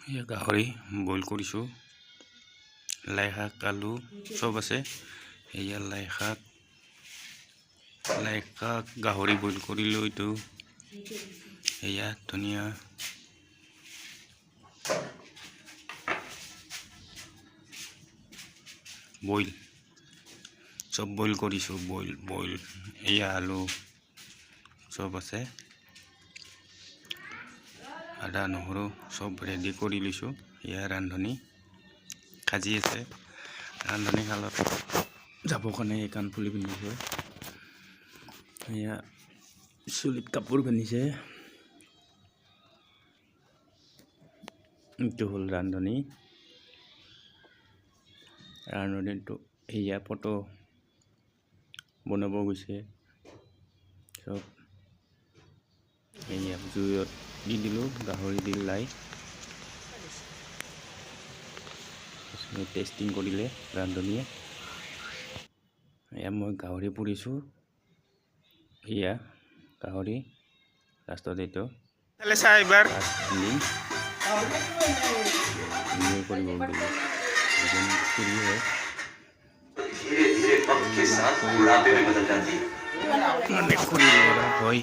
এয়া গাহৰি বইল কৰিছোঁ। লাই শাক আলু চব আছে। এয়া লাই শাক গাহৰি বইল কৰিলোঁ। এইটো এয়া ধনিয়া বইল চব বইল কৰিছোঁ। বইল এয়া আলু চব আছে। আদা নহৰু চব ৰেডি কৰি লৈছোঁ। এয়া ৰান্ধনি সাজি আছে। ৰান্ধনি শালত যাবৰ কাৰণে এই কাণফুলি পিন্ধিছে। এয়া চুলিত কাপোৰ পিন্ধিছে। এইটো হ'ল ৰান্ধনি। ৰান্ধনিটো এয়া ফটো বনাব গৈছে। চব এয়া জুইত দি দিলোঁ। গাহৰি দি লাই টেষ্টিং কৰিলে ৰান্ধনিয়ে। এয়া মই গাহৰি পুৰিছোঁ। এয়া গাহৰি লাষ্টত এইটো কৰিব হয়।